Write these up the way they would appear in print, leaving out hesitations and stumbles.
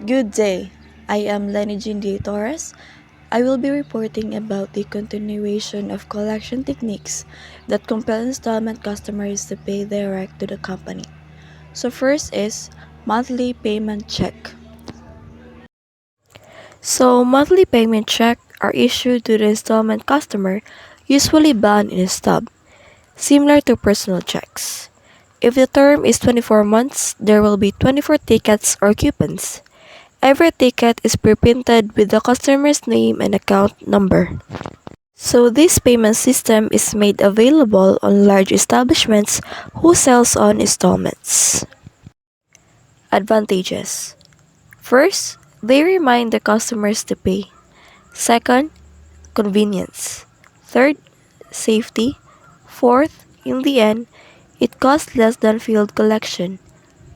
Good day. I am Lenny Jean D. Torres. I will be reporting about the continuation of collection techniques that compel installment customers to pay direct to the company. So first is monthly payment check. So monthly payment check are issued to the installment customer, usually bound in a stub, similar to personal checks. If the term is 24 months, there will be 24 tickets or coupons. Every ticket is pre-printed with the customer's name and account number. So this payment system is made available on large establishments who sells on installments. Advantages. First, they remind the customers to pay. Second, convenience. Third, safety. Fourth, in the end, it costs less than field collection.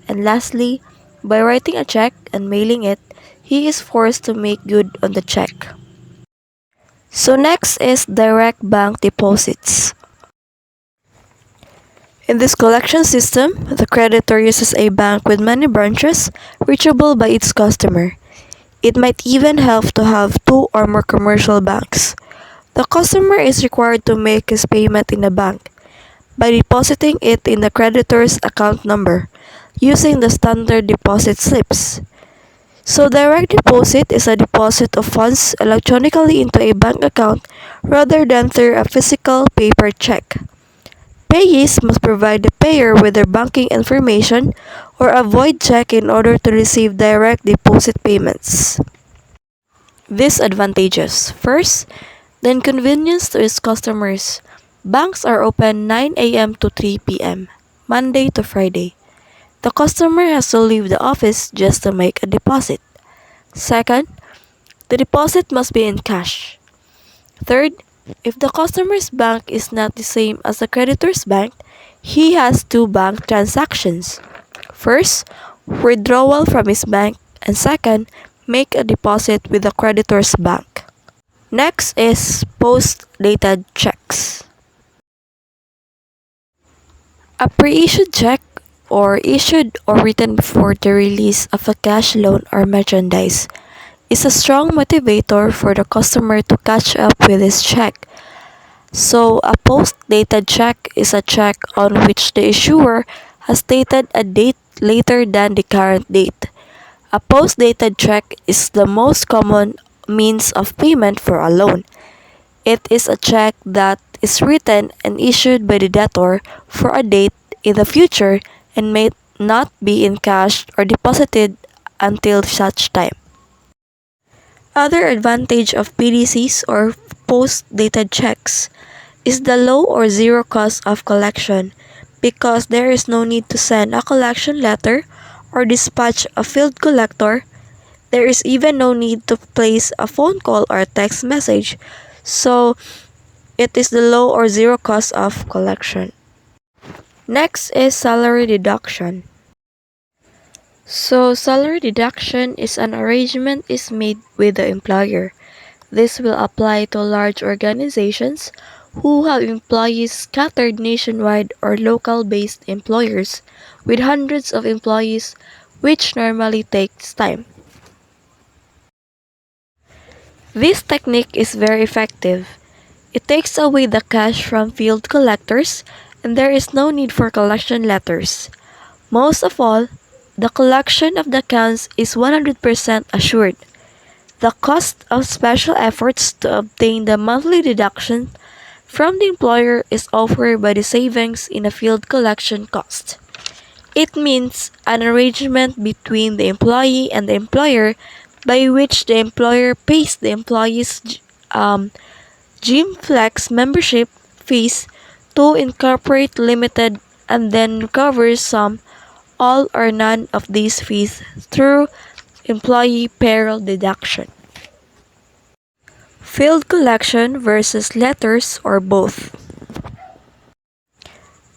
And lastly, by writing a check and mailing it, he is forced to make good on the check. So next is direct bank deposits. In this collection system, the creditor uses a bank with many branches reachable by its customer. It might even help to have two or more commercial banks. The customer is required to make his payment in a bank by depositing it in the creditor's account number using the standard deposit slips. So direct deposit is a deposit of funds electronically into a bank account rather than through a physical paper check. Payees must provide the payer with their banking information or a void check in order to receive direct deposit payments. Disadvantages. First, the inconvenience to its customers. Banks are open 9 a.m. to 3 p.m., Monday to Friday. The customer has to leave the office just to make a deposit. Second, the deposit must be in cash. Third, if the customer's bank is not the same as the creditor's bank, he has two bank transactions. First, withdrawal from his bank, and second, make a deposit with the creditor's bank. Next is post-dated checks. A pre-issued check or issued or written before the release of a cash loan or merchandise is a strong motivator for the customer to catch up with his check. So, a post-dated check is a check on which the issuer has stated a date later than the current date. A post-dated check is the most common means of payment for a loan. It is a check that is written and issued by the debtor for a date in the future and may not be encashed or deposited until such time. Other advantage of PDCs or post-dated checks is the low or zero cost of collection because there is no need to send a collection letter or dispatch a field collector. There is even no need to place a phone call or a text message. So, it is the low or zero cost of collection. Next is salary deduction. So, salary deduction is an arrangement is made with the employer. This will apply to large organizations who have employees scattered nationwide or local-based employers with hundreds of employees, which normally takes time. This technique is very effective. It takes away the cash from field collectors and there is no need for collection letters. Most of all, the collection of the accounts is 100% assured. The cost of special efforts to obtain the monthly deduction from the employer is offered by the savings in a field collection cost. It means an arrangement between the employee and the employer by which the employer pays the employee's Gym Flex membership fees to incorporate limited and then recovers some, all or none of these fees through employee payroll deduction. Field collection versus letters or both.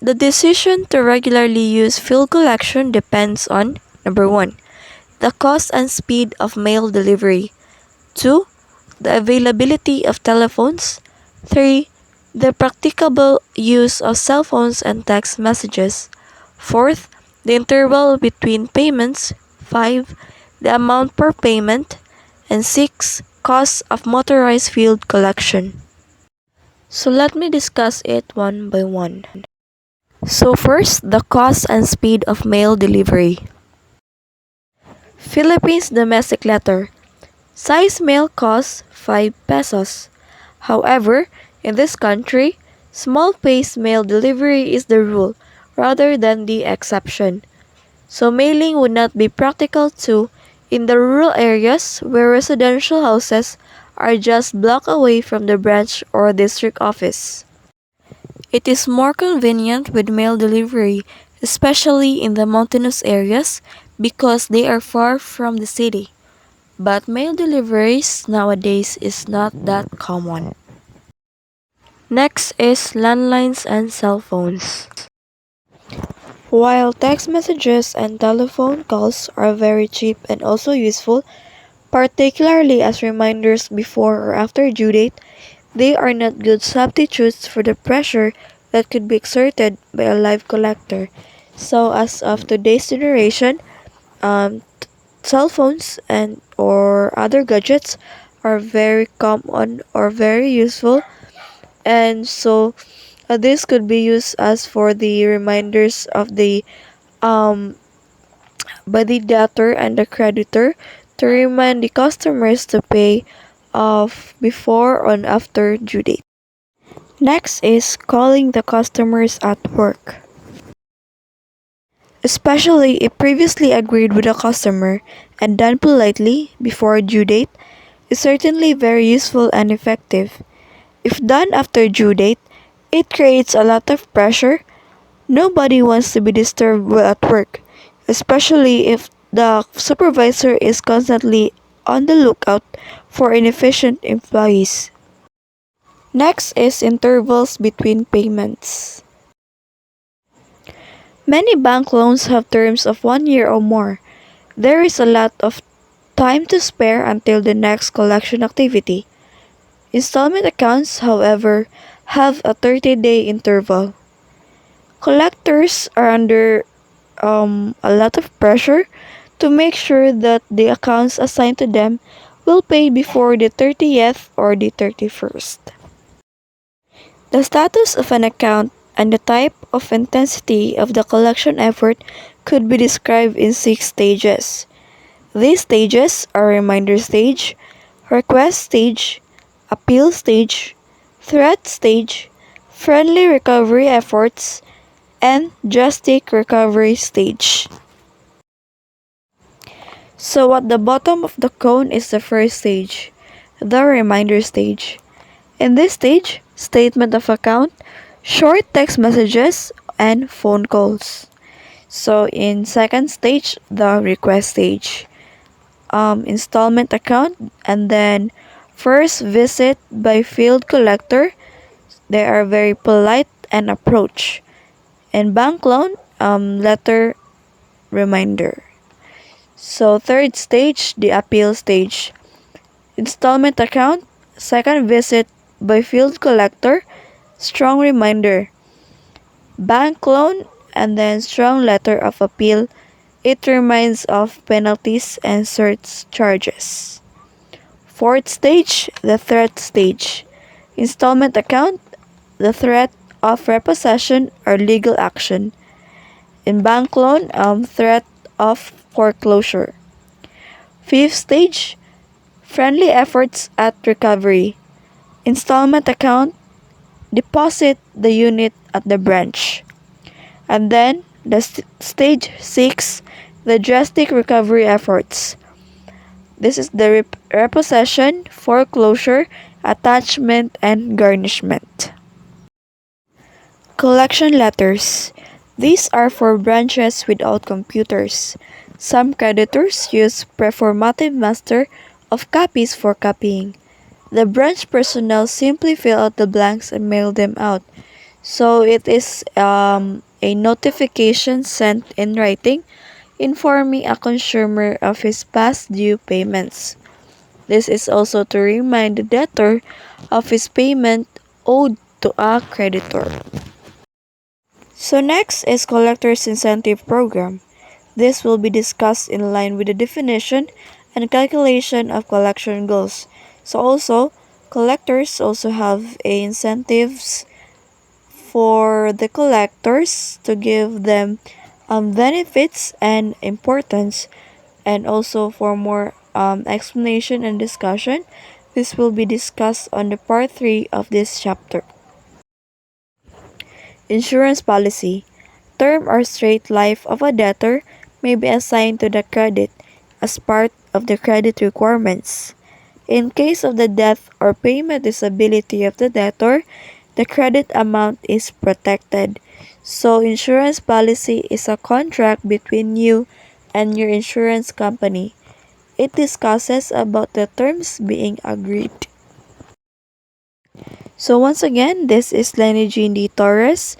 The decision to regularly use field collection depends on number 1, the cost and speed of mail delivery. 2, the availability of telephones. 3, the practicable use of cell phones and text messages. 4th, the interval between payments. 5, the amount per payment, and 6. Cost of motorized field collection. So let me discuss it one by one. So first, the cost and speed of mail delivery. Philippines domestic letter. Size mail costs 5 pesos. However, in this country, small pace mail delivery is the rule rather than the exception. So mailing would not be practical too in the rural areas where residential houses are just block away from the branch or district office. It is more convenient with mail delivery, especially in the mountainous areas because they are far from the city. But mail deliveries nowadays is not that common. Next is landlines and cell phones. While text messages and telephone calls are very cheap and also useful, particularly as reminders before or after due date, they are not good substitutes for the pressure that could be exerted by a live collector. So as of today's generation, cell phones and or other gadgets are very common or very useful, and so this could be used as for the reminders of the um by the debtor and the creditor to remind the customers to pay off before and after due date. Next is calling the customers at work. Especially if previously agreed with a customer and done politely before due date is certainly very useful and effective. If done after due date, it creates a lot of pressure. Nobody wants to be disturbed while at work, especially if the supervisor is constantly on the lookout for inefficient employees. Next is intervals between payments. Many bank loans have terms of 1 year or more. There is a lot of time to spare until the next collection activity. Installment accounts, however, have a 30-day interval. Collectors are under a lot of pressure to make sure that the accounts assigned to them will pay before the 30th or the 31st. The status of an account and the type of intensity of the collection effort could be described in 6 stages. These stages are reminder stage, request stage, appeal stage, threat stage, friendly recovery efforts, and drastic recovery stage. So at the bottom of the cone is the first stage, the reminder stage. In this stage, statement of account, short text messages, and phone calls. So in second stage, the request stage, installment account, and then first visit by field collector. They are very polite and approach. And bank loan, letter reminder. So third stage, the appeal stage. Installment account, second visit by field collector, strong reminder. Bank loan, and then strong letter of appeal. It reminds of penalties and surcharges. Fourth stage, the threat stage. Installment account, the threat of repossession or legal action. In bank loan, threat of foreclosure. Fifth stage, friendly efforts at recovery. Installment account, deposit the unit at the branch. And then the stage 6, the drastic recovery efforts. This is the repossession, foreclosure, attachment, and garnishment. Collection letters. These are for branches without computers. Some creditors use performative master of copies for copying. The branch personnel simply fill out the blanks and mail them out. So it is a notification sent in writing informing a consumer of his past due payments. This is also to remind the debtor of his payment owed to a creditor. So next is Collectors Incentive Program. This will be discussed in line with the definition and calculation of collection goals. So also, collectors also have a incentives for the collectors to give them benefits and importance, and also for more explanation and discussion, this will be discussed on the part 3 of this chapter. Insurance policy. Term or straight life of a debtor may be assigned to the credit as part of the credit requirements. In case of the death or payment disability of the debtor, the credit amount is protected. So insurance policy is a contract between you and your insurance company. It discusses about the terms being agreed. So once again, this is Lenny Jean D. Torres.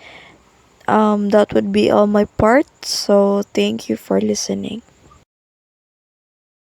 That would be all my part. So thank you for listening.